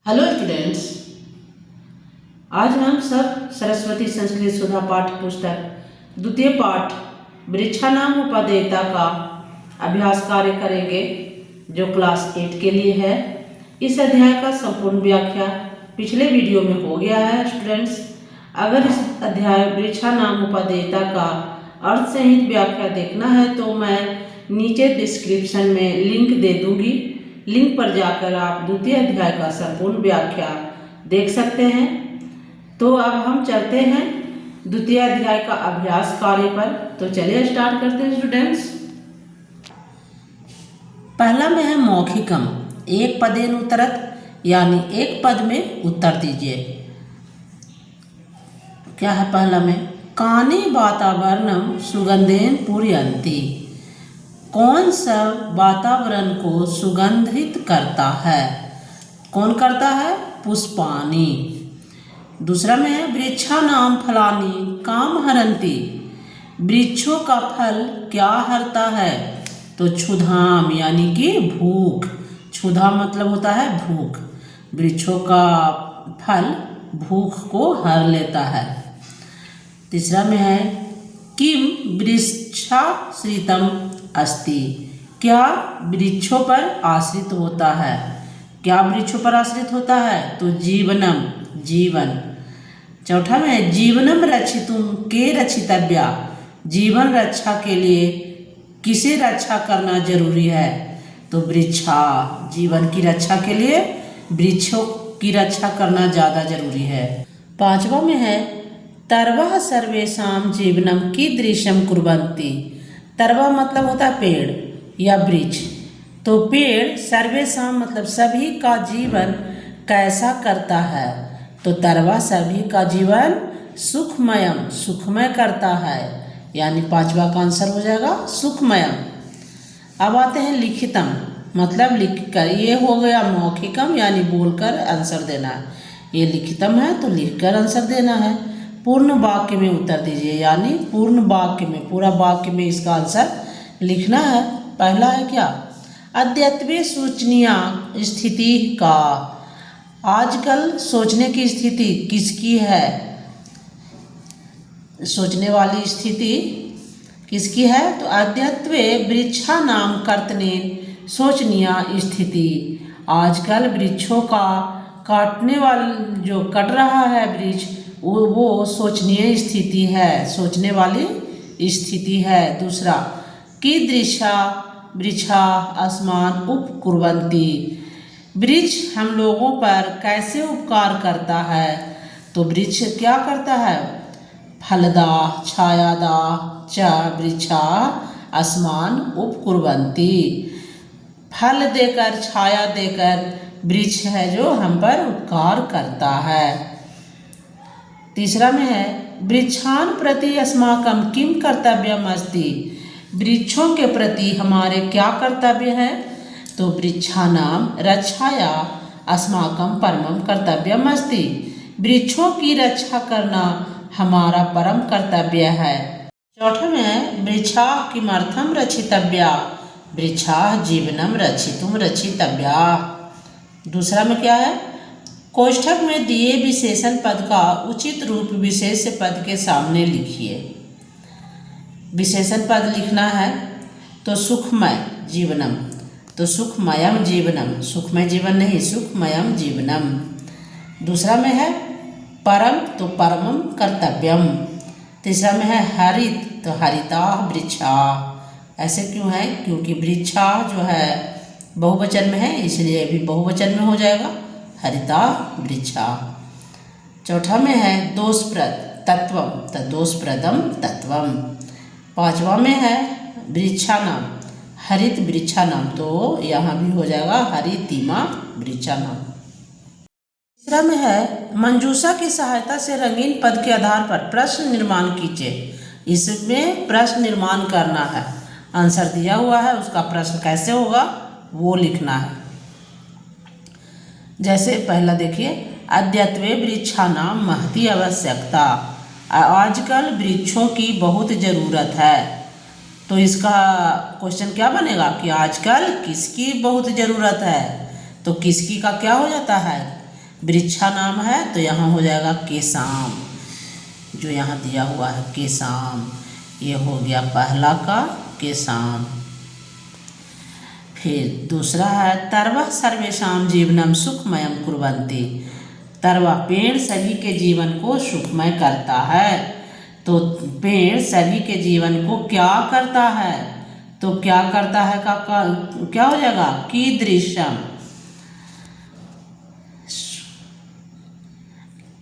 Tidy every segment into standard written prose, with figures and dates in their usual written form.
Hello students, आज हम सब सरस्वती संस्कृत सुधा पाठ पुस्तक द्वितीय पाठ वृक्षानाम उपादेयता का अभ्यास कार्य करेंगे जो क्लास 8 के लिए है। इस अध्याय का संपूर्ण व्याख्या पिछले वीडियो में हो गया है। स्टूडेंट्स, अगर इस अध्याय वृक्षानाम उपादेयता का अर्थ सहित व्याख्या देखना है तो मैं नीचे डिस्क्रिप्शन में लिंक दे दूंगी। लिंक पर जाकर आप द्वितीय अध्याय का संपूर्ण व्याख्या देख सकते हैं। तो अब हम चलते हैं द्वितीय अध्याय का अभ्यास कार्य पर। तो चलिए स्टार्ट करते हैं स्टूडेंट्स। पहला में है मौखिकम, एक पदेन उत्तरत, यानी एक पद में उत्तर दीजिए। क्या है पहला में? कानि वातावरणम सुगंधेन पूरयन्ति। कौन सा वातावरण को सुगंधित करता है? कौन करता है? पुष्पाणि। दूसरा में है वृक्षानाम फलानि काम हरन्ति। वृक्षों का फल क्या हरता है? तो क्षुधाम, यानी कि भूख। क्षुधा मतलब होता है भूख। वृक्षों का फल भूख को हर लेता है। तीसरा में है किम वृक्षाश्रितम अस्ति। क्या वृक्षों पर आश्रित होता है? क्या वृक्षों पर आश्रित होता है? तो जीवनम, जीवन। चौथा में जीवनम रक्षितुम के रक्षितव्या। जीवन रक्षा के लिए किसे रक्षा करना जरूरी है? तो वृक्षा। जीवन की रक्षा के लिए वृक्षों की रक्षा करना ज़्यादा जरूरी है। पांचवा में है तरवः सर्वेषां जीवनम कीदृशं कुर्वन्ति। तरवा मतलब होता है पेड़ या वृक्ष। तो पेड़ सर्वेषां मतलब सभी का जीवन कैसा करता है? तो तरवा सभी का जीवन सुखमयम, सुखमय करता है, यानी पांचवा का आंसर हो जाएगा सुखमयम। अब आते हैं लिखितम, मतलब लिखकर। ये हो गया मौखिकम, यानी बोलकर आंसर देना है। ये लिखितम है तो लिखकर आंसर देना है। पूर्ण वाक्य में उत्तर दीजिए, यानी पूर्ण वाक्य में, पूरा वाक्य में इसका आंसर लिखना है। पहला है क्या? अद्यत्वे सोचनीय स्थिति का। आजकल सोचने की स्थिति किसकी है? सोचने वाली स्थिति किसकी है? तो अद्यत्वे वृक्षानाम कर्तनेन सोचनीय स्थिति। आजकल वृक्षों का काटने वाला, जो कट रहा है वृक्ष, वो सोचनीय स्थिति है, सोचने वाली स्थिति है। दूसरा, कीदृशा वृक्षा अस्मान् उपकुर्वन्ति। वृक्ष हम लोगों पर कैसे उपकार करता है? तो वृक्ष क्या करता है? फलदा छायादा च वृक्षा अस्मान् उपकुर्वन्ति। फल देकर, छाया देकर वृक्ष है जो हम पर उपकार करता है। तीसरा में है वृक्षान प्रति अस्माकं किम कर्तव्यम अस्ति। वृक्षों के प्रति हमारे क्या कर्तव्य है? तो वृक्षानाम रक्षाया अस्माकं परमं कर्तव्यम अस्ति। वृक्षों की रक्षा करना हमारा परम कर्तव्य है। चौथा में है वृक्षा किमर्थम रक्षितव्या। वृक्षा जीवनम रक्षितुम रक्षितव्या। दूसरा में क्या है? कोष्ठक में दिए विशेषण पद का उचित रूप विशेष्य पद के सामने लिखिए। विशेषण पद लिखना है तो सुखमय जीवनम, तो सुखमयम जीवनम, सुखमय जीवन नहीं, सुखमयम जीवनम। दूसरा में है परम, तो परमम कर्तव्यम। तीसरा में है हरित, तो हरिता वृक्षा। ऐसे क्यों है? क्योंकि वृक्षा जो है बहुवचन में है, इसलिए भी बहुवचन में हो जाएगा, हरिता वृक्षा। चौथा में है दोषप्रद तत्वम, तो दोषप्रदम तत्वम। पांचवा में है वृक्षानाम, हरित वृक्षानाम, तो यहाँ भी हो जाएगा हरितिमा वृक्षानाम। तीसरा में है मंजूषा की सहायता से रंगीन पद के आधार पर प्रश्न निर्माण कीजिए। इसमें प्रश्न निर्माण करना है। आंसर दिया हुआ है, उसका प्रश्न कैसे होगा वो लिखना है। जैसे पहला देखिए, अद्यत्वे वृक्षानाम महती आवश्यकता। आजकल वृक्षों की बहुत ज़रूरत है। तो इसका क्वेश्चन क्या बनेगा कि आजकल किसकी बहुत ज़रूरत है? तो किसकी का क्या हो जाता है? वृक्षा नाम है तो यहाँ हो जाएगा केसाम, जो यहाँ दिया हुआ है केसाम, ये हो गया पहला का केसाम। फिर दूसरा है तरवा सर्वेषां जीवनम सुखमयम कुर्वन्ति। तरवा पेड़ सभी के जीवन को सुखमय करता है। तो पेड़ सभी के जीवन को क्या करता है, तो क्या करता है का क्या हो जाएगा कीदृशम,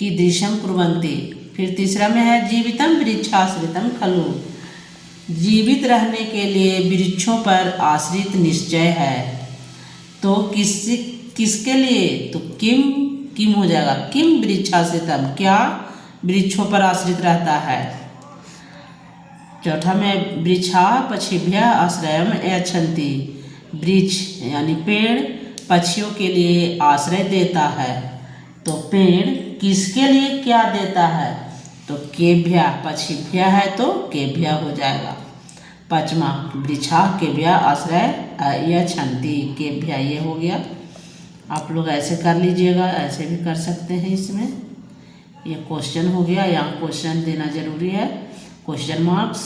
कीदृशम कुर्वन्ति। फिर तीसरा में है जीवितम वृक्षाश्रितम खलु। जीवित रहने के लिए वृक्षों पर आश्रित निश्चय है। तो किसके लिए, तो किम हो जाएगा किम वृक्षाश्रितम, क्या वृक्षों पर आश्रित रहता है। चौथा में वृक्षा पक्षिभ्य आश्रयम यच्छन्ति। वृक्ष यानी पेड़ पक्षियों के लिए आश्रय देता है। तो पेड़ किसके लिए क्या देता है, तो केभ्या, पक्षिभ्य है तो केभ्या हो जाएगा। पाँचवा वृक्षा केभ्या आश्रय यच्छन्ति, केभ्या ये हो गया। आप लोग ऐसे कर लीजिएगा, ऐसे भी कर सकते हैं। इसमें ये क्वेश्चन हो गया, यहाँ क्वेश्चन देना जरूरी है, क्वेश्चन मार्क्स।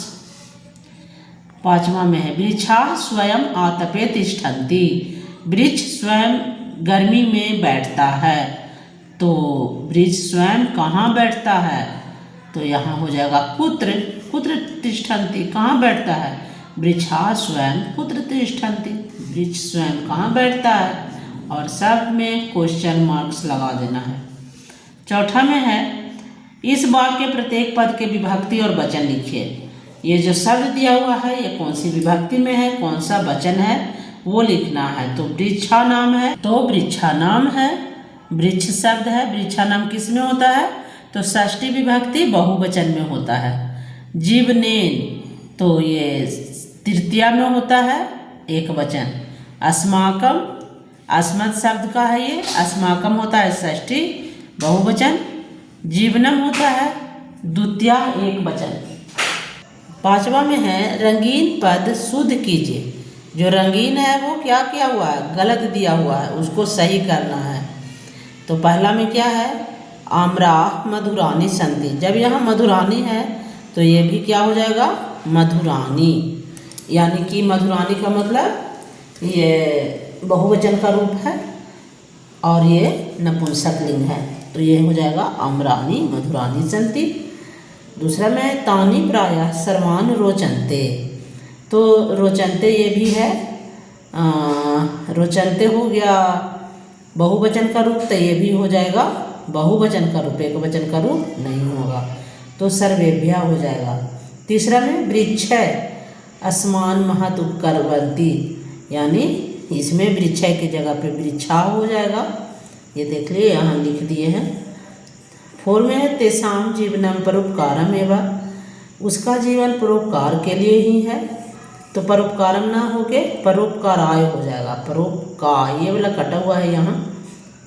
पाँचवा में है वृक्षा स्वयं आतपे तिष्ठन्ति। वृक्ष स्वयं गर्मी में बैठता है। तो वृक्ष स्वयं कहाँ बैठता है, तो यहाँ हो जाएगा कुत्र तिष्ठन्ति, कहाँ बैठता है, वृक्षा स्वयं कुत्र तिष्ठन्ति, वृक्ष स्वयं कहाँ बैठता है। और सब में क्वेश्चन मार्क्स लगा देना है। चौथा में है इस वाक्य के प्रत्येक पद के विभक्ति और वचन लिखिए। ये जो शब्द दिया हुआ है ये कौन सी विभक्ति में है, कौन सा वचन है वो लिखना है। तो वृक्षा नाम है तो वृक्षा नाम है, वृक्ष शब्द है। वृक्षा नाम किस में होता है, तो षष्ठी विभक्ति बहुवचन में होता है। जीवनेन तो ये तृतीया में होता है एक वचन। अस्माकम अस्मत् शब्द का है ये, अस्माकम होता है षष्ठी बहुवचन। जीवनम होता है द्वितीया एक वचन। पांचवा में है रंगीन पद शुद्ध कीजिए। जो रंगीन है वो क्या किया हुआ है, गलत दिया हुआ है, उसको सही करना है। तो पहला में क्या है आम्रा मधुरानी संति। जब यहाँ मधुरानी है तो ये भी क्या हो जाएगा मधुरानी, यानी कि मधुरानी का मतलब ये बहुवचन का रूप है और ये नपुंसकलिंग है। तो ये हो जाएगा आम्रानी मधुरानी संति। दूसरा में तानी प्रायः सर्वान रोचन्ते। तो रोचन्ते ये भी है, रोचन्ते हो गया बहुवचन का रूप, तो ये भी हो जाएगा बहुवचन का रूप, एक वचन का रूप नहीं होगा। तो सर्वेभ्या हो जाएगा। तीसरा में वृक्ष अस्मान महत उपकरवंती, यानी इसमें वृक्ष की जगह पे वृक्षा हो जाएगा। ये देख लिए यहाँ लिख दिए हैं। 4 में है तेसाम जीवनम परोपकारम एवं, उसका जीवन परोपकार के लिए ही है। तो परोपकारम ना होके परोपकाराय हो जाएगा। परोपकार ये वाला कटा हुआ है यहाँ,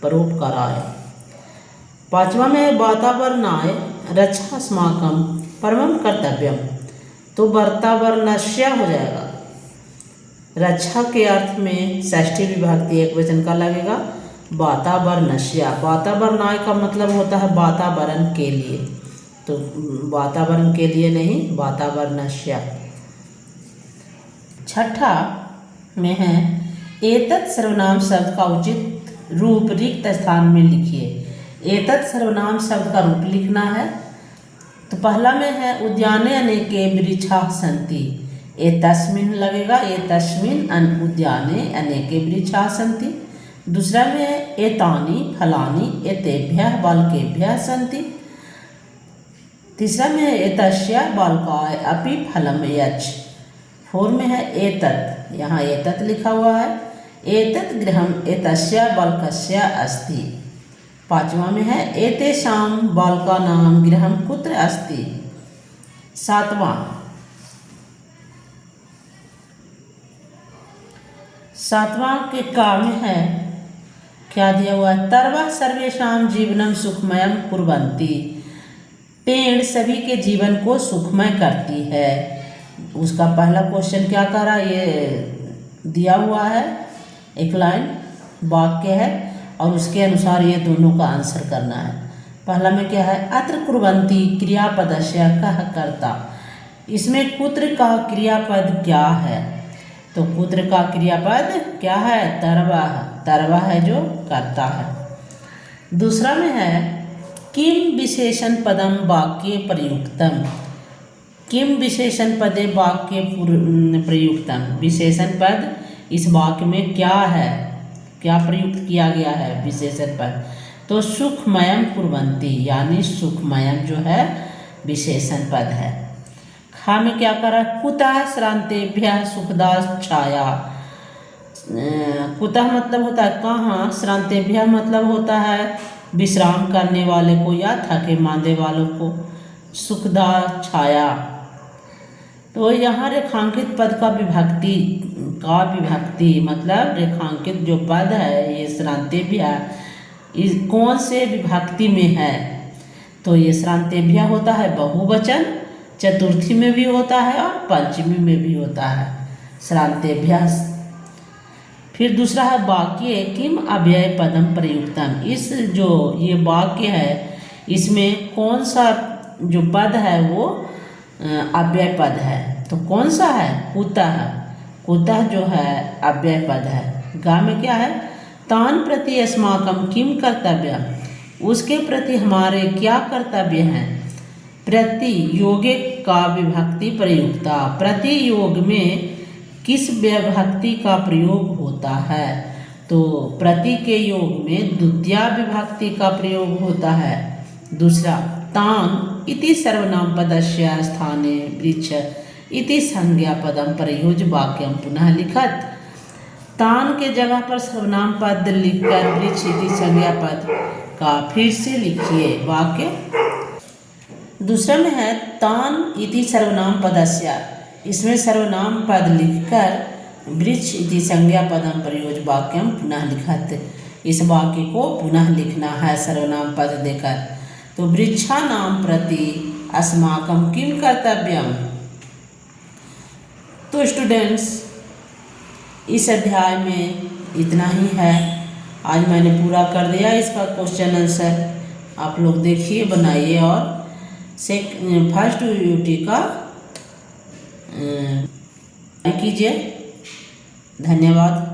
परोपकाराय। 5वां में वातावरणाय रक्षा अस्माकं परमं कर्तव्यम। तो वातावरणस्य हो जाएगा। रक्षा के अर्थ में षष्ठी विभक्ति एक वचन का लगेगा वातावरणस्य। वातावरणाय का मतलब होता है वातावरण के लिए, तो वातावरण के लिए नहीं वातावरणस्य। 6ठा में है एतत् सर्वनाम शब्द का उचित रूप रिक्त स्थान में लिखिए। एतत् सर्वनाम शब्द का रूप लिखना है। तो पहला में है उद्याने अनेके वृक्षा सन्ति। एतस्मिन् लगेगा, एतस्मिन् उद्याने अनेके वृक्षा सन्ति। दूसरा में है एतानि फलानि एतेभ्यः बालकेभ्यः सन्ति। तीसरा में है एतस्य बालकाय अपि फलं यच्छ। 4 में है एतत्, यहाँ एतत् लिखा हुआ है, एतत् गृहम् एतस्य बालकस्य अस्ति। 5वां में है एतेषां बालकानां गृहं कुत्र अस्ति। 7वां के काम है क्या दिया हुआ है तरवा सर्वेषां जीवनम सुखमयम कुर्वन्ति। पेड़ सभी के जीवन को सुखमय करती है। उसका पहला क्वेश्चन क्या कह रहा है, ये दिया हुआ है एक लाइन वाक्य है और उसके अनुसार ये दोनों का आंसर करना है। पहला में क्या है, अत्र कुर्वन्ति क्रियापदस्य कः कर्ता। इसमें कुत्र का क्रियापद क्या है, तो कुत्र का क्रियापद क्या है, तरवः, तरवः है जो कर्ता है। दूसरा में है किम विशेषण पदम वाक्ये प्रयुक्तम। किम विशेषण पदे वाक्ये प्रयुक्तम, विशेषण पद इस वाक्य में क्या है, क्या प्रयुक्त किया गया है विशेषण पद, तो सुखमयम कुर्वन्ति, यानी सुखमयम जो है विशेषण पद है। खा में क्या करा, कुतः श्रांतेभ्यः सुखदा छाया। कुतः मतलब होता है कहाँ, श्रांतेभ्यः मतलब होता है विश्राम करने वाले को या थके मांदे वालों को, सुखदा छाया। तो यहाँ रेखांकित पद का विभक्ति मतलब रेखांकित जो पद है ये श्रांतेभ्यः इस कौन से विभक्ति में है, तो ये श्रांतेभ्यः होता है बहुवचन, चतुर्थी में भी होता है और पंचमी में भी होता है श्रांतेभ्यः। फिर दूसरा है वाक्ये किम अव्यय पदम प्रयुक्तम। इस जो ये वाक्य है इसमें कौन सा जो पद है वो अव्यय पद है, तो कौन सा है, कुतः। कुतः जो है अव्यय पद है। गा में क्या है, तान प्रति अस्माकं किम कर्तव्यम, उसके प्रति हमारे क्या कर्तव्य हैं। प्रति योगे का विभक्ति प्रयुक्ता, प्रति योग में किस विभक्ति का प्रयोग होता है, तो प्रति के योग में द्वितीया विभक्ति का प्रयोग होता है। दूसरा तान इति सर्वनाम पदस्य स्थाने वृक्ष इति संज्ञा पदम प्रयुज्य वाक्यम पुनः लिखत। तान के जगह पर सर्वनाम पद लिखकर वृक्ष इति संज्ञा पद का फिर से लिखिए वाक्य। दूसरा में है तान इति सर्वनाम पदस्य, इसमें सर्वनाम पद लिखकर वृक्ष इति संज्ञा पदम प्रयोज्य वाक्यम पुनः लिखत। इस वाक्य को पुनः लिखना है सर्वनाम पद देकर। तो वृक्षाणां प्रति अस्माकं किम कर्तव्यम। तो स्टूडेंट्स इस अध्याय में इतना ही है, आज मैंने पूरा कर दिया इसका क्वेश्चन आंसर। आप लोग देखिए, बनाइए और फर्स्ट यूटी का कीजिए। धन्यवाद।